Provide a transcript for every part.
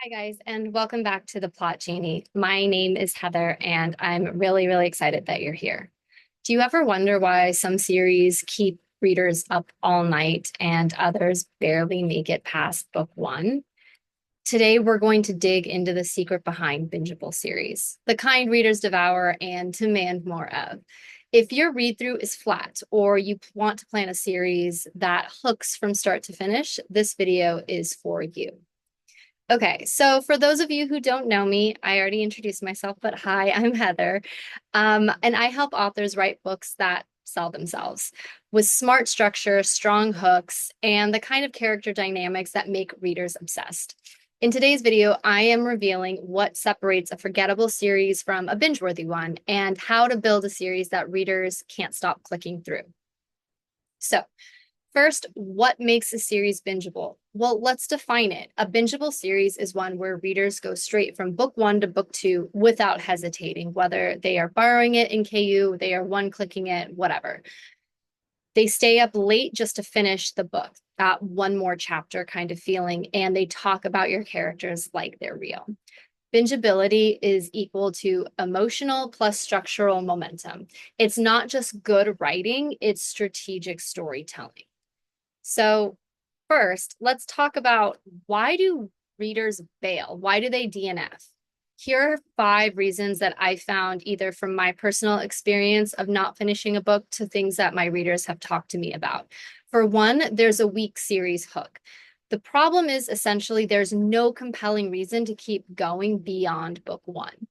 Hi, guys, and welcome back to the Plot Genie. My name is Heather, and I'm really excited that you're here. Do you ever wonder why some series keep readers up all night and others barely make it past book one? Today, we're going to dig into the secret behind Bingeable series, the kind readers devour and demand more of. If your read through is flat or you want to plan a series that hooks from start to finish, this video is for you. Okay, so for those of you who don't know me, I already introduced myself, but hi, I'm Heather. And I help authors write books that sell themselves with smart structure, strong hooks, and the kind of character dynamics that make readers obsessed. In today's video, I am revealing what separates a forgettable series from a binge-worthy one and how to build a series that readers can't stop clicking through. So, first, what makes a series bingeable? Well, let's define it. A bingeable series is one where readers go straight from book one to book two without hesitating, whether they are borrowing it in KU, they are one-clicking it, whatever. They stay up late just to finish the book, that one more chapter kind of feeling, and they talk about your characters like they're real. Bingeability is equal to emotional plus structural momentum. It's not just good writing, it's strategic storytelling. So first, let's talk about why do readers bail? Why do they DNF? Here are 5 reasons that I found either from my personal experience of not finishing a book to things that my readers have talked to me about. For one, there's a weak series hook. The problem is essentially there's no compelling reason to keep going beyond book one.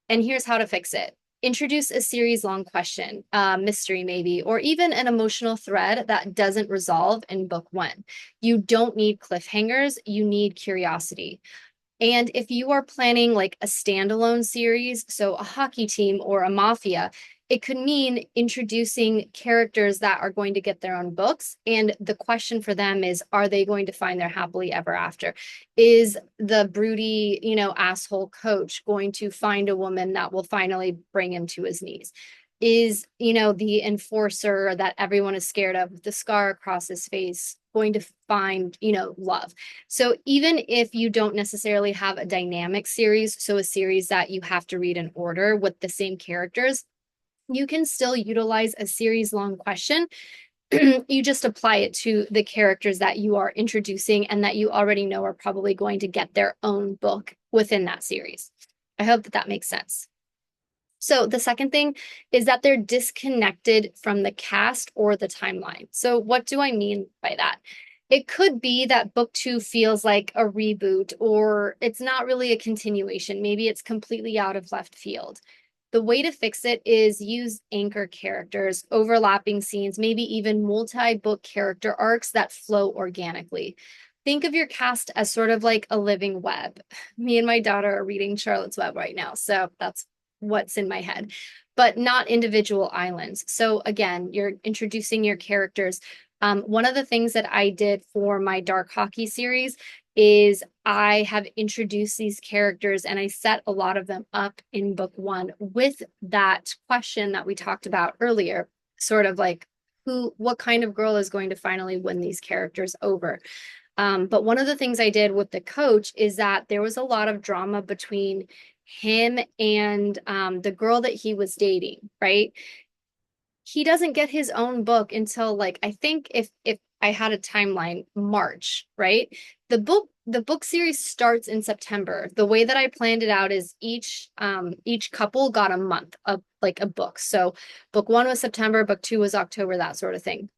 And here's how to fix it. Introduce a series long question, mystery maybe, or even an emotional thread that doesn't resolve in book one. You don't need cliffhangers, you need curiosity. And if you are planning like a standalone series, so a hockey team or a mafia, it could mean introducing characters that are going to get their own books. And the question for them is, are they going to find their happily ever after? Is the broody, asshole coach going to find a woman that will finally bring him to his knees? Is, the enforcer that everyone is scared of with the scar across his face going to find, love? So even if you don't necessarily have a dynamic series, so a series that you have to read in order with the same characters, you can still utilize a series long question. You just apply it to the characters that you are introducing and that you already know are probably going to get their own book within that series. I hope that makes sense. So the second thing is that they're disconnected from the cast or the timeline. So what do I mean by that? It could be that book two feels like a reboot or it's not really a continuation. Maybe it's completely out of left field. The way to fix it is use anchor characters, overlapping scenes, maybe even multi-book character arcs that flow organically. Think of your cast as sort of like a living web. Me and my daughter are reading Charlotte's Web right now, so that's what's in my head, but not individual islands. So again, you're introducing your characters. One of the things that I did for my dark hockey series is I have introduced these characters and I set a lot of them up in book one with that question that we talked about earlier, sort of like what kind of girl is going to finally win these characters over. But one of the things I did with the coach is that there was a lot of drama between him and the girl that he was dating, right? He doesn't get his own book until like I think if I had a timeline, March, right? The book series starts in September. The way that I planned it out is each couple got a month of like a book. So book one was September, book two was October, that sort of thing.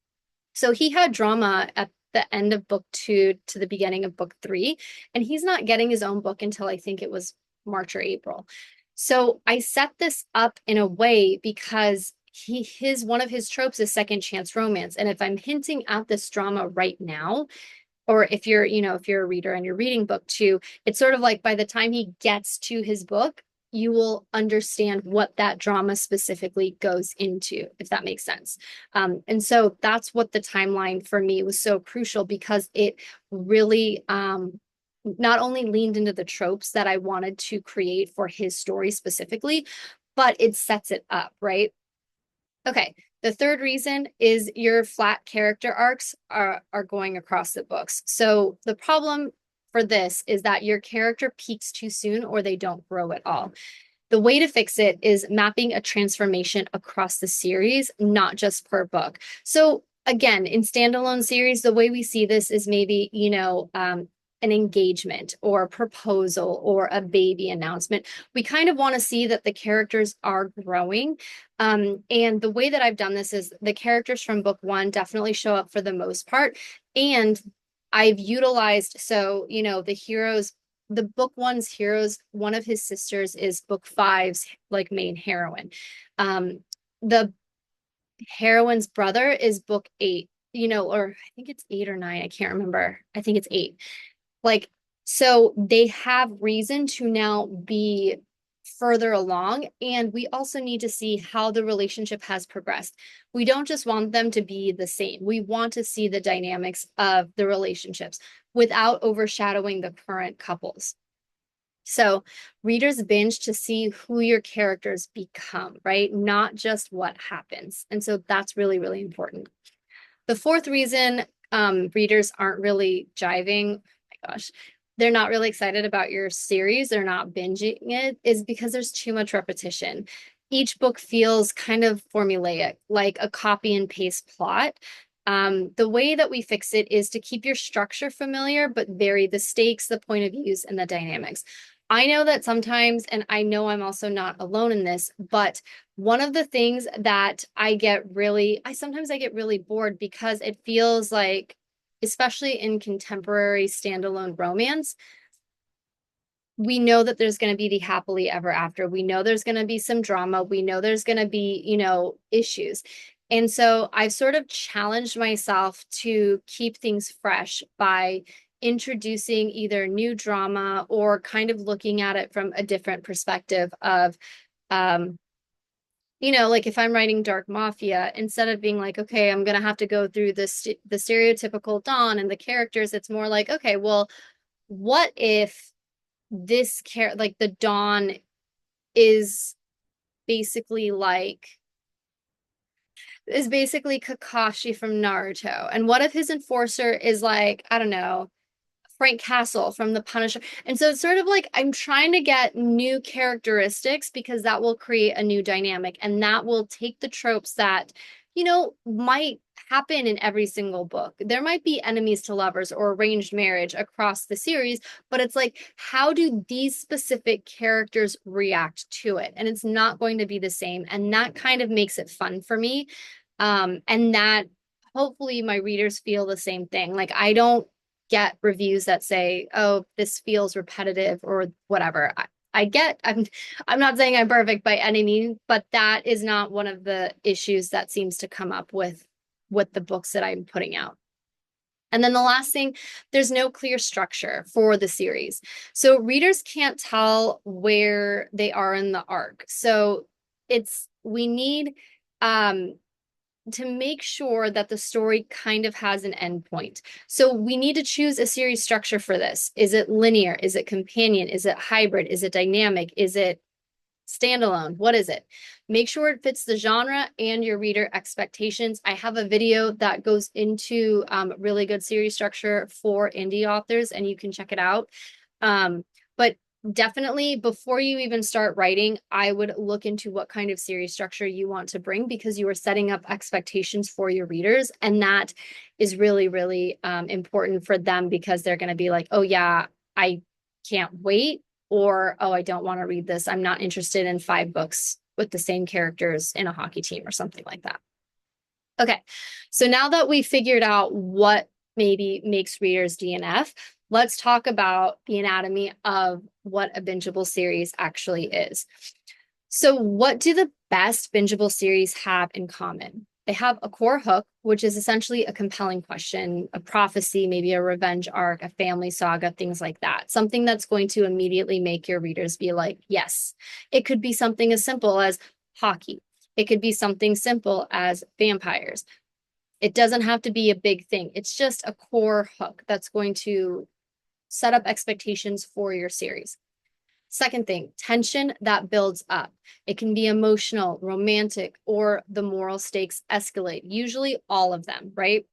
So he had drama at the end of book two to the beginning of book three, and he's not getting his own book until I think it was March or April. So I set this up in a way because his one of his tropes is second chance romance. And if I'm hinting at this drama right now, or if you're a reader and you're reading book two, it's sort of like by the time he gets to his book, you will understand what that drama specifically goes into, if that makes sense. And so that's what the timeline for me was so crucial because it really not only leaned into the tropes that I wanted to create for his story specifically, but it sets it up, right? Okay. The third reason is your flat character arcs are going across the books. So the problem for this is that your character peaks too soon or they don't grow at all. The way to fix it is mapping a transformation across the series, not just per book. So again, in standalone series, the way we see this is maybe, an engagement or a proposal or a baby announcement. We kind of want to see that the characters are growing. And the way that I've done this is the characters from book one definitely show up for the most part. And I've utilized, the heroes, the book one's heroes, one of his sisters is book five's like main heroine. The heroine's brother is book eight, or I think it's eight or nine. I can't remember. I think it's eight. Like, so they have reason to now be further along. And we also need to see how the relationship has progressed. We don't just want them to be the same. We want to see the dynamics of the relationships without overshadowing the current couples. So readers binge to see who your characters become, right? Not just what happens. And so that's really, really important. The fourth reason readers aren't really jiving, oh my gosh, they're not really excited about your series, they're not binging it, is because there's too much repetition. Each book feels kind of formulaic, like a copy and paste plot. The way that we fix it is to keep your structure familiar, but vary the stakes, the point of views, and the dynamics. I know that sometimes, and I know I'm also not alone in this, but one of the things that I sometimes I get really bored because it feels like, especially in contemporary standalone romance, we know that there's going to be the happily ever after. We know there's going to be some drama. We know there's going to be, issues. And so I've sort of challenged myself to keep things fresh by introducing either new drama or kind of looking at it from a different perspective of, like if I'm writing dark mafia, instead of being like, okay, I'm going to have to go through the stereotypical Dawn and the characters, it's more like, okay, well, what if like the Dawn is basically Kakashi from Naruto. And what if his enforcer is like, I don't know, Frank Castle from The Punisher? And so it's sort of like I'm trying to get new characteristics because that will create a new dynamic and that will take the tropes that, might happen in every single book. There might be enemies to lovers or arranged marriage across the series, but it's like, how do these specific characters react to it? And it's not going to be the same. And that kind of makes it fun for me. And that hopefully my readers feel the same thing. Like I don't get reviews that say, oh, this feels repetitive or whatever. I'm not saying I'm perfect by any means, but that is not one of the issues that seems to come up with the books that I'm putting out. And then the last thing, there's no clear structure for the series. So readers can't tell where they are in the arc. So we need to make sure that the story kind of has an endpoint. So we need to choose a series structure for this. Is it linear? Is it companion? Is it hybrid? Is it dynamic? Is it standalone? What is it? Make sure it fits the genre and your reader expectations. I have a video that goes into really good series structure for indie authors, and you can check it out. But definitely before you even start writing, I would look into what kind of series structure you want to bring because you are setting up expectations for your readers. And that is really, really important for them because they're going to be like, oh yeah, I can't wait. Or, oh, I don't want to read this. I'm not interested in 5 books with the same characters in a hockey team or something like that. Okay, so now that we figured out what maybe makes readers DNF, let's talk about the anatomy of what a bingeable series actually is. So what do the best bingeable series have in common? They have a core hook, which is essentially a compelling question, a prophecy, maybe a revenge arc, a family saga, things like that. Something that's going to immediately make your readers be like, yes. It could be something as simple as hockey. It could be something simple as vampires. It doesn't have to be a big thing. It's just a core hook that's going to set up expectations for your series. Second thing, tension that builds up. It can be emotional, romantic, or the moral stakes escalate, usually all of them, right?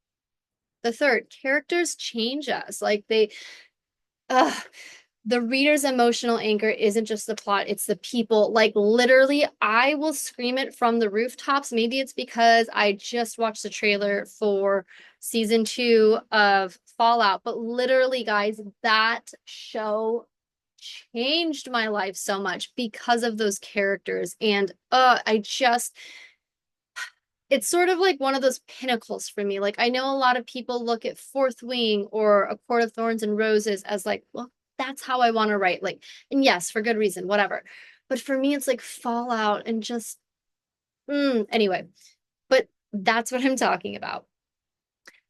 The third, characters change us. Like Ugh, the reader's emotional anchor isn't just the plot, it's the people. Like literally, I will scream it from the rooftops. Maybe it's because I just watched the trailer for season 2 of Fallout, but literally, guys, that show changed my life so much because of those characters. And I just it's sort of like one of those pinnacles for me. Like I know a lot of people look at Fourth Wing or A Court of Thorns and Roses as like, well, that's how I want to write. Like, and yes, for good reason, whatever. But for me, it's like Fallout and just anyway. But that's what I'm talking about.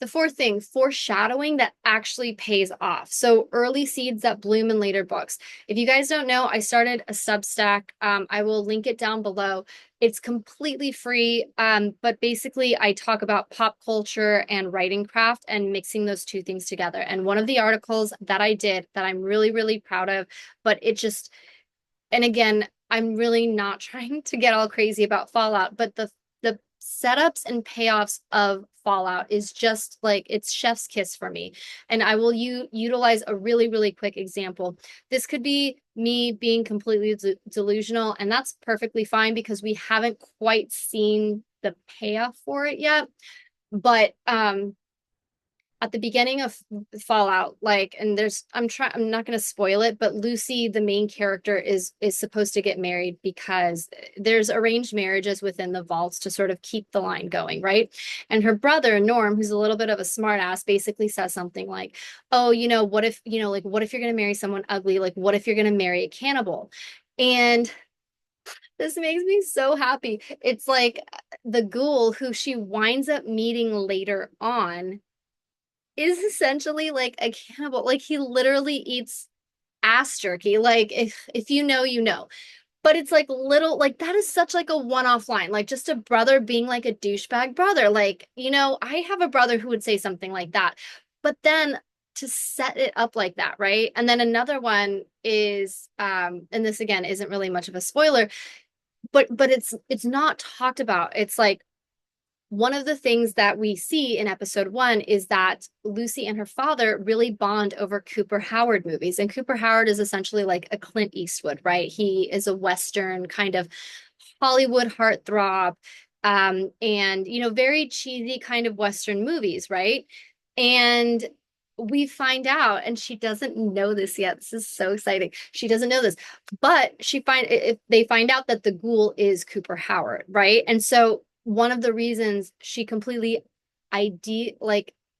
The fourth thing, foreshadowing that actually pays off. So early seeds that bloom in later books. If you guys don't know, I started a Substack. I will link it down below. It's completely free, but basically I talk about pop culture and writing craft and mixing those two things together. And one of the articles that I did that I'm really, really proud of, but it just, and again, I'm really not trying to get all crazy about Fallout, but the setups and payoffs of Fallout is just like it's chef's kiss for me. And I will utilize a really, really quick example. This could be me being completely delusional, and that's perfectly fine because we haven't quite seen the payoff for it yet. But at the beginning of Fallout, like, and I'm not going to spoil it, but Lucy, the main character, is supposed to get married because there's arranged marriages within the vaults to sort of keep the line going, right? And her brother, Norm, who's a little bit of a smartass, basically says something like, oh, what if, like, what if you're going to marry someone ugly? Like, what if you're going to marry a cannibal? And this makes me so happy. It's like the ghoul who she winds up meeting later on is essentially like a cannibal. Like he literally eats ass jerky. Like if you know, you know. But it's like little like that is such like a one-off line. Like just a brother being like a douchebag brother. Like, I have a brother who would say something like that. But then to set it up like that, right? And then another one is and this again isn't really much of a spoiler, but it's not talked about. It's like one of the things that we see in episode 1 is that Lucy and her father really bond over Cooper Howard movies. And Cooper Howard is essentially like a Clint Eastwood, right? He is a Western kind of Hollywood heartthrob, and, very cheesy kind of Western movies, right? And we find out, and she doesn't know this yet. This is so exciting. She doesn't know this, but if they find out that the ghoul is Cooper Howard, right? And so one of the reasons she completely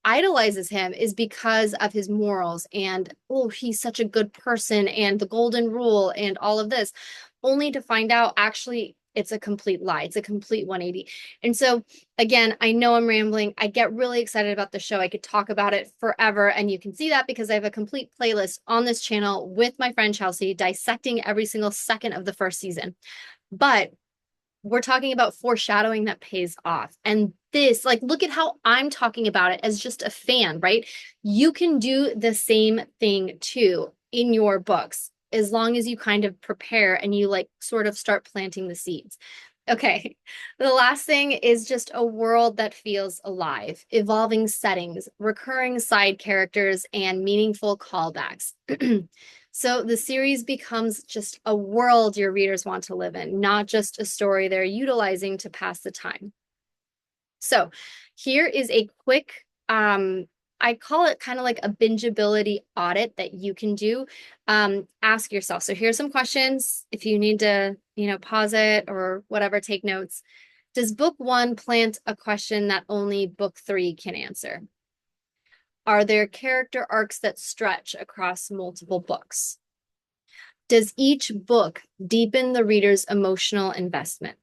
idolizes him is because of his morals and oh he's such a good person and the golden rule and all of this, only to find out actually it's a complete lie. It's a complete 180. And so again, I know I'm rambling. I get really excited about the show. I could talk about it forever, and you can see that because I have a complete playlist on this channel with my friend Chelsea dissecting every single second of the first season. But we're talking about foreshadowing that pays off. And this, like, look at how I'm talking about it as just a fan, right? You can do the same thing too in your books as long as you kind of prepare and you like sort of start planting the seeds. Okay. The last thing is just a world that feels alive, evolving settings, recurring side characters, and meaningful callbacks. So the series becomes just a world your readers want to live in, not just a story they're utilizing to pass the time. So here is a quick, I call it kind of like a bingeability audit that you can do. Ask yourself. So here's some questions. If you need to, pause it or whatever, take notes. Does book 1 plant a question that only book 3 can answer? Are there character arcs that stretch across multiple books? Does each book deepen the reader's emotional investment?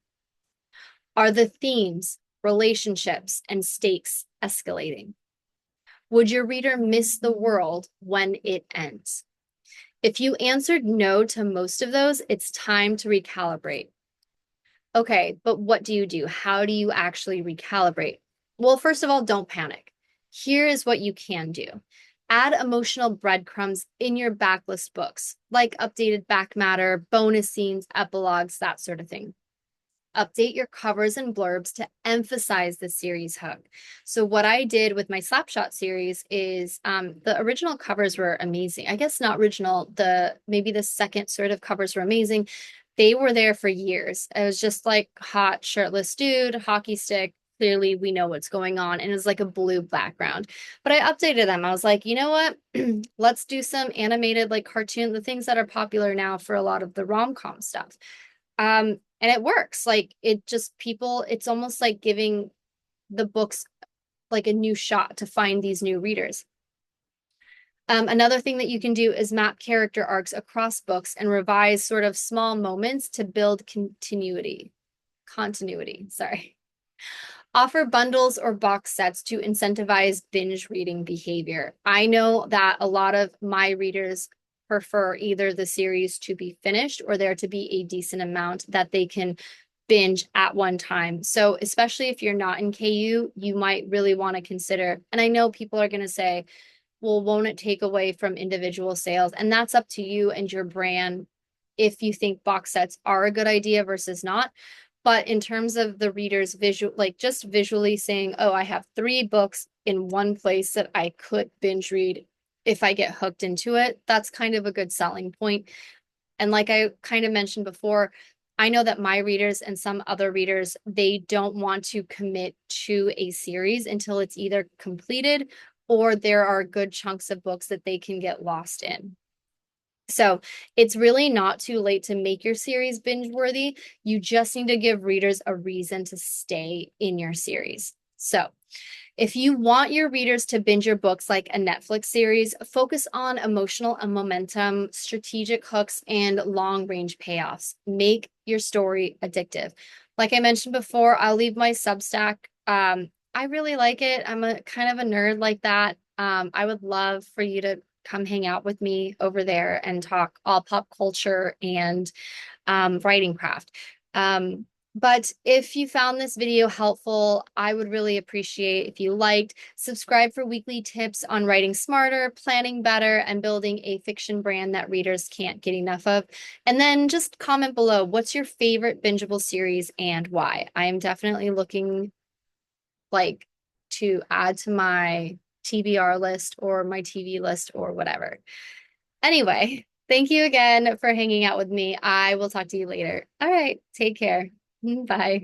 Are the themes, relationships, and stakes escalating? Would your reader miss the world when it ends? If you answered no to most of those, it's time to recalibrate. Okay, but what do you do? How do you actually recalibrate? Well, first of all, don't panic. Here is what you can do. Add emotional breadcrumbs in your backlist books, like updated back matter, bonus scenes, epilogues, that sort of thing. update your covers and blurbs to emphasize the series hook. So what I did with my Slapshot series is the original covers were amazing. I guess not original, maybe the second sort of covers were amazing. They were there for years. It was just like hot shirtless dude, hockey stick. Clearly, we know what's going on. And it was like a blue background. But I updated them. I was like, you know what? Let's do some animated, like cartoon, the things that are popular now for a lot of the rom-com stuff. And it works. Like it just people, it's almost like giving the books like a new shot to find these new readers. Another thing that you can do is map character arcs across books and revise sort of small moments to build continuity, sorry. Offer bundles or box sets to incentivize binge reading behavior. I know that a lot of my readers prefer either the series to be finished or there to be a decent amount that they can binge at one time. So especially if you're not in KU, you might really want to consider, and I know people are going to say, well, won't it take away from individual sales? And that's up to you and your brand if you think box sets are a good idea versus not. But in terms of the reader's visual, like just visually saying, oh, I have 3 books in one place that I could binge read if I get hooked into it, that's kind of a good selling point. And like I kind of mentioned before, I know that my readers and some other readers, they don't want to commit to a series until it's either completed or there are good chunks of books that they can get lost in. So it's really not too late to make your series binge worthy. You just need to give readers a reason to stay in your series. So if you want your readers to binge your books like a Netflix series, focus on emotional and momentum, strategic hooks, and long-range payoffs. Make your story addictive. Like I mentioned before, I'll leave my Substack. I really like it. I'm a kind of a nerd like that. I would love for you to come hang out with me over there and talk all pop culture and writing craft. But if you found this video helpful, I would really appreciate if you liked, subscribe for weekly tips on writing smarter, planning better, and building a fiction brand that readers can't get enough of. And then just comment below, what's your favorite bingeable series and why? I am definitely looking like to add to my TBR list or my TV list or whatever. Anyway, thank you again for hanging out with me. I will talk to you later. All right, take care. Bye.